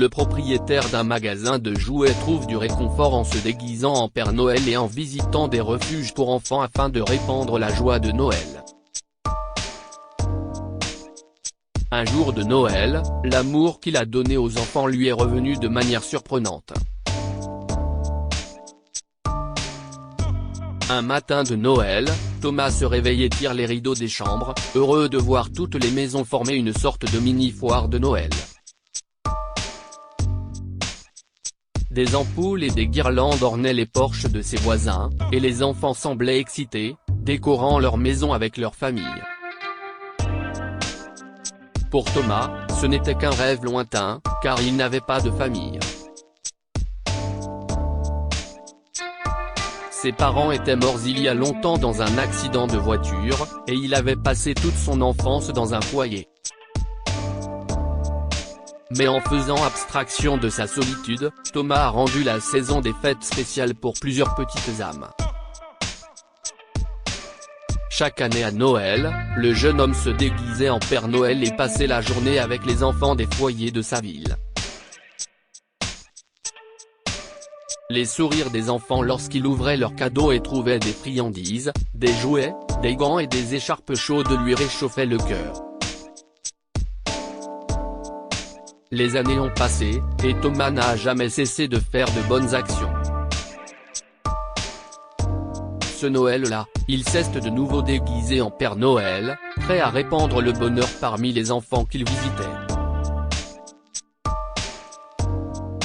le propriétaire d'un magasin de jouets trouve du réconfort en se déguisant en Père Noël et en visitant des refuges pour enfants afin de répandre la joie de Noël. Un jour de Noël, l'amour qu'il a donné aux enfants lui est revenu de manière surprenante. Un matin de Noël, Thomas se réveille et tire les rideaux des chambres, heureux de voir toutes les maisons former une sorte de mini-foire de Noël. Des ampoules et des guirlandes ornaient les porches de ses voisins, et les enfants semblaient excités, décorant leur maison avec leur famille. Pour Thomas, ce n'était qu'un rêve lointain, car il n'avait pas de famille. Ses parents étaient morts il y a longtemps dans un accident de voiture, et il avait passé toute son enfance dans un foyer. Mais en faisant abstraction de sa solitude, Thomas a rendu la saison des fêtes spéciale pour plusieurs petites âmes. Chaque année à Noël, le jeune homme se déguisait en Père Noël et passait la journée avec les enfants des foyers de sa ville. Les sourires des enfants lorsqu'ils ouvraient leurs cadeaux et trouvaient des friandises, des jouets, des gants et des écharpes chaudes lui réchauffaient le cœur. Les années ont passé, et Thomas n'a jamais cessé de faire de bonnes actions. Ce Noël-là, il s'est de nouveau déguisé en Père Noël, prêt à répandre le bonheur parmi les enfants qu'il visitait.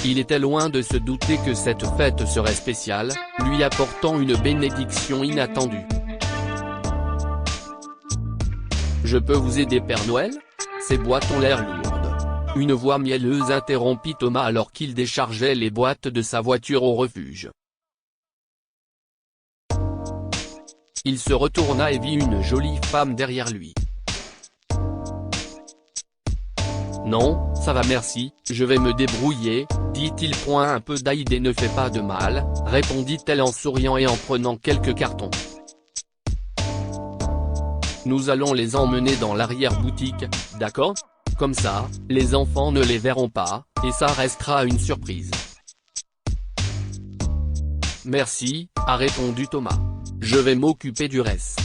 Il était loin de se douter que cette fête serait spéciale, lui apportant une bénédiction inattendue. « Je peux vous aider Père Noël ? Ces boîtes ont l'air lourdes. » Une voix mielleuse interrompit Thomas alors qu'il déchargeait les boîtes de sa voiture au refuge. Il se retourna et vit une jolie femme derrière lui. « Non, ça va merci, je vais me débrouiller, » dit-il. Un peu d'aide ne fait pas de mal, répondit-elle en souriant et en prenant quelques cartons. « Nous allons les emmener dans l'arrière-boutique, d'accord ? Comme ça, les enfants ne les verront pas, et ça restera une surprise. » « Merci, » a répondu Thomas. « Je vais m'occuper du reste. »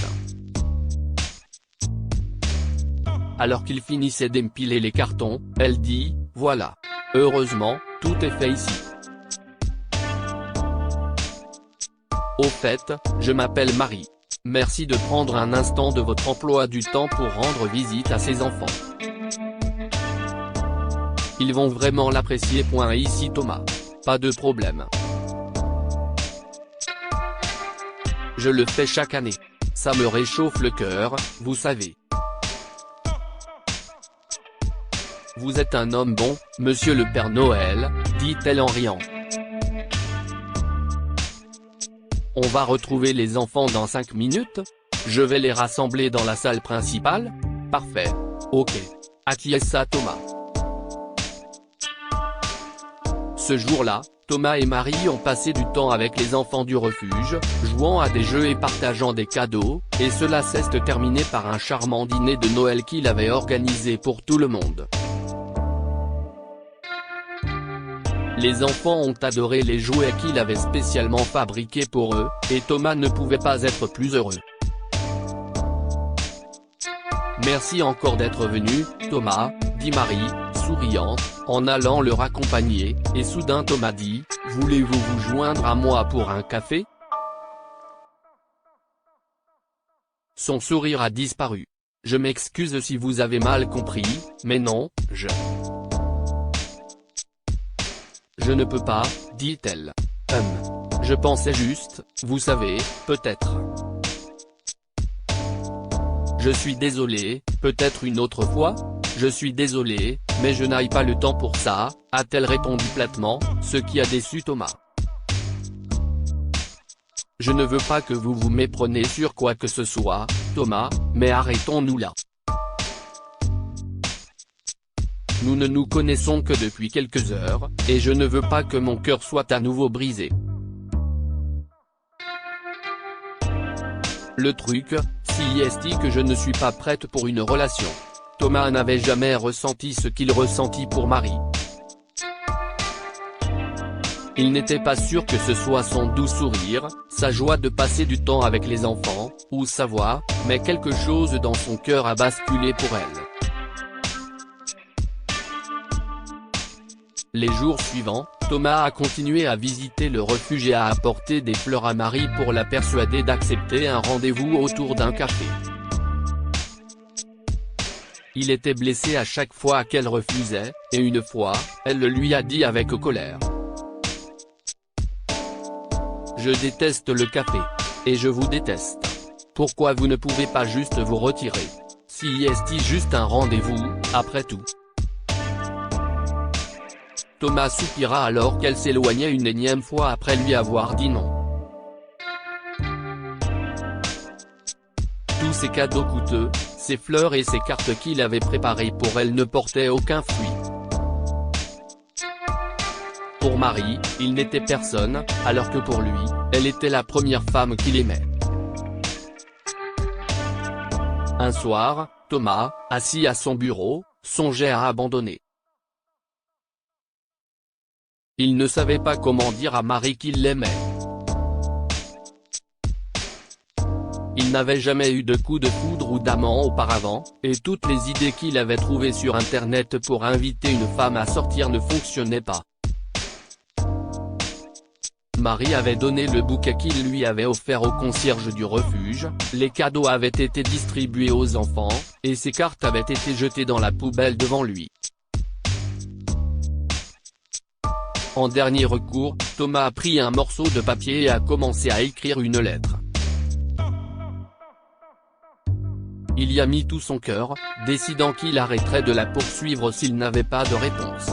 Alors qu'il finissait d'empiler les cartons, elle dit, « Voilà. Heureusement, tout est fait ici. Au fait, je m'appelle Marie. Merci de prendre un instant de votre emploi du temps pour rendre visite à ces enfants. Ils vont vraiment l'apprécier. » Ici Thomas. « Pas de problème. Je le fais chaque année. Ça me réchauffe le cœur, vous savez. » « Vous êtes un homme bon, monsieur le Père Noël, » dit-elle en riant. « On va retrouver les enfants dans 5 minutes ? Je vais les rassembler dans la salle principale ? Parfait. Ok. » acquiesça Thomas. Ce jour-là, Thomas et Marie ont passé du temps avec les enfants du refuge, jouant à des jeux et partageant des cadeaux, et cela s'est terminé par un charmant dîner de Noël qu'il avait organisé pour tout le monde. Les enfants ont adoré les jouets qu'il avait spécialement fabriqués pour eux, et Thomas ne pouvait pas être plus heureux. « Merci encore d'être venu, Thomas, » dit Marie, souriante, en allant le raccompagner, et soudain Thomas dit, « Voulez-vous vous joindre à moi pour un café ?» Son sourire a disparu. « Je m'excuse si vous avez mal compris, mais non, je ne peux pas, » dit-elle. « Je pensais juste, vous savez, peut-être. » « Je suis désolé, peut-être une autre fois ? Je suis désolé, mais je n'ai pas le temps pour ça, » a-t-elle répondu platement, ce qui a déçu Thomas. « Je ne veux pas que vous vous méprenez sur quoi que ce soit, Thomas, mais arrêtons-nous là. Nous ne nous connaissons que depuis quelques heures, et je ne veux pas que mon cœur soit à nouveau brisé. Le truc, c'est que je ne suis pas prête pour une relation. » Thomas n'avait jamais ressenti ce qu'il ressentit pour Marie. Il n'était pas sûr que ce soit son doux sourire, sa joie de passer du temps avec les enfants, ou sa voix, mais quelque chose dans son cœur a basculé pour elle. Les jours suivants, Thomas a continué à visiter le refuge et a apporté des fleurs à Marie pour la persuader d'accepter un rendez-vous autour d'un café. Il était blessé à chaque fois qu'elle refusait, et une fois, elle le lui a dit avec colère. « Je déteste le café. Et je vous déteste. Pourquoi vous ne pouvez pas juste vous retirer? Si est juste un rendez-vous, après tout. » Thomas soupira alors qu'elle s'éloignait une énième fois après lui avoir dit non. Tous ces cadeaux coûteux, ces fleurs et ces cartes qu'il avait préparées pour elle ne portaient aucun fruit. Pour Marie, il n'était personne, alors que pour lui, elle était la première femme qu'il aimait. Un soir, Thomas, assis à son bureau, songeait à abandonner. Il ne savait pas comment dire à Marie qu'il l'aimait. Il n'avait jamais eu de coup de foudre ou d'amant auparavant, et toutes les idées qu'il avait trouvées sur internet pour inviter une femme à sortir ne fonctionnaient pas. Marie avait donné le bouquet qu'il lui avait offert au concierge du refuge, les cadeaux avaient été distribués aux enfants, et ses cartes avaient été jetées dans la poubelle devant lui. En dernier recours, Thomas a pris un morceau de papier et a commencé à écrire une lettre. Il y a mis tout son cœur, décidant qu'il arrêterait de la poursuivre s'il n'avait pas de réponse.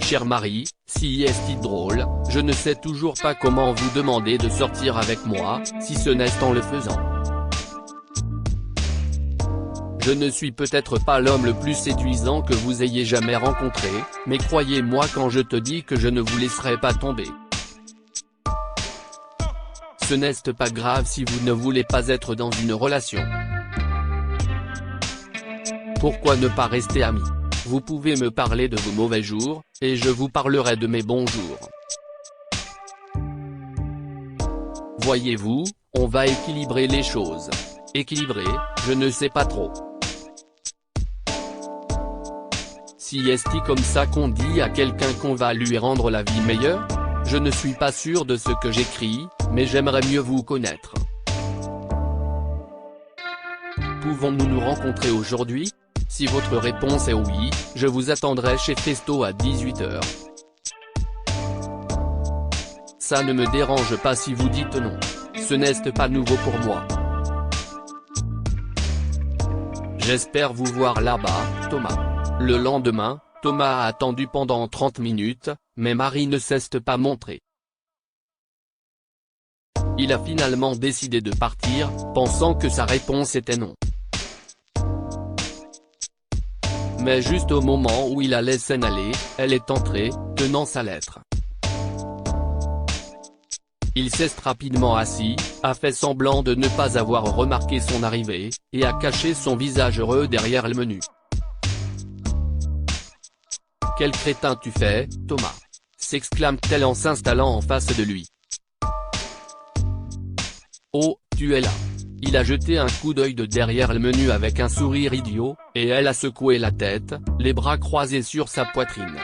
Chère Marie, si est drôle, je ne sais toujours pas comment vous demander de sortir avec moi, si ce n'est en le faisant. Je ne suis peut-être pas l'homme le plus séduisant que vous ayez jamais rencontré, mais croyez-moi quand je te dis que je ne vous laisserai pas tomber. Ce n'est pas grave si vous ne voulez pas être dans une relation. Pourquoi ne pas rester amis? Vous pouvez me parler de vos mauvais jours, et je vous parlerai de mes bons jours. Voyez-vous, on va équilibrer les choses. Équilibrer, je ne sais pas trop. Si est comme ça qu'on dit à quelqu'un qu'on va lui rendre la vie meilleure? Je ne suis pas sûr de ce que j'écris, mais j'aimerais mieux vous connaître. Pouvons-nous nous rencontrer aujourd'hui? Si votre réponse est oui, je vous attendrai chez Festo à 18h. Ça ne me dérange pas si vous dites non. Ce n'est pas nouveau pour moi. J'espère vous voir là-bas, Thomas. Le lendemain, Thomas a attendu pendant 30 minutes, mais Marie ne s'est pas montrée. Il a finalement décidé de partir, pensant que sa réponse était non. Mais juste au moment où il allait s'en aller, elle est entrée, tenant sa lettre. Il s'est rapidement assis, a fait semblant de ne pas avoir remarqué son arrivée, et a caché son visage heureux derrière le menu. « Quel crétin tu fais, Thomas !» s'exclame-t-elle en s'installant en face de lui. « Oh, tu es là !» Il a jeté un coup d'œil de derrière le menu avec un sourire idiot, et elle a secoué la tête, les bras croisés sur sa poitrine.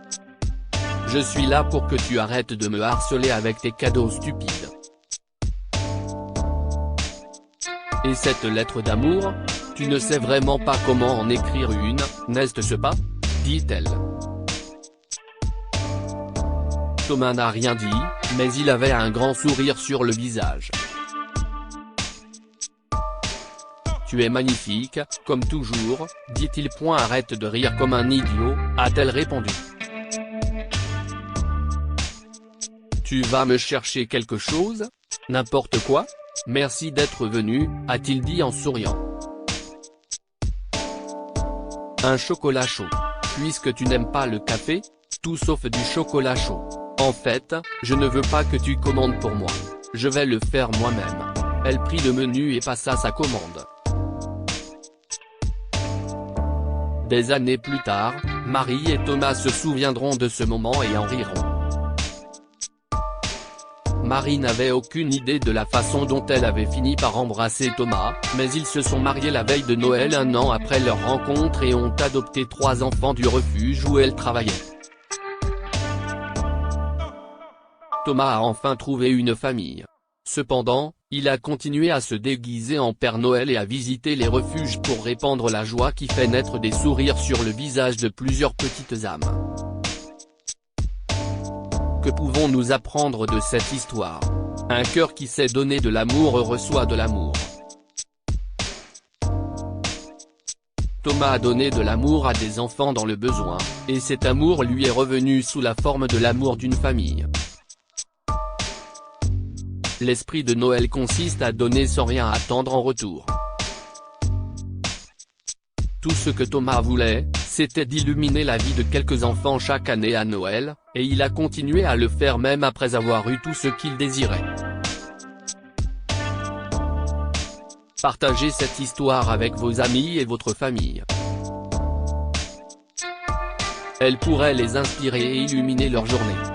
« Je suis là pour que tu arrêtes de me harceler avec tes cadeaux stupides. » Et cette lettre d'amour? Tu ne sais vraiment pas comment en écrire une, n'est-ce pas? Dit-elle. Thomas n'a rien dit, mais il avait un grand sourire sur le visage. Tu es magnifique, comme toujours, dit-il. Arrête de rire comme un idiot, a-t-elle répondu. Tu vas me chercher quelque chose? N'importe quoi? Merci d'être venu, a-t-il dit en souriant. Un chocolat chaud. Puisque tu n'aimes pas le café? Tout sauf du chocolat chaud. En fait, je ne veux pas que tu commandes pour moi. Je vais le faire moi-même. Elle prit le menu et passa sa commande. Des années plus tard, Marie et Thomas se souviendront de ce moment et en riront. Marie n'avait aucune idée de la façon dont elle avait fini par embrasser Thomas, mais ils se sont mariés la veille de Noël 1 an après leur rencontre et ont adopté 3 enfants du refuge où elle travaillait. Thomas a enfin trouvé une famille. Cependant, il a continué à se déguiser en Père Noël et à visiter les refuges pour répandre la joie qui fait naître des sourires sur le visage de plusieurs petites âmes. Que pouvons-nous apprendre de cette histoire? Un cœur qui sait donner de l'amour reçoit de l'amour. Thomas a donné de l'amour à des enfants dans le besoin, et cet amour lui est revenu sous la forme de l'amour d'une famille. L'esprit de Noël consiste à donner sans rien attendre en retour. Tout ce que Thomas voulait, c'était d'illuminer la vie de quelques enfants chaque année à Noël, et il a continué à le faire même après avoir eu tout ce qu'il désirait. Partagez cette histoire avec vos amis et votre famille. Elle pourrait les inspirer et illuminer leur journée.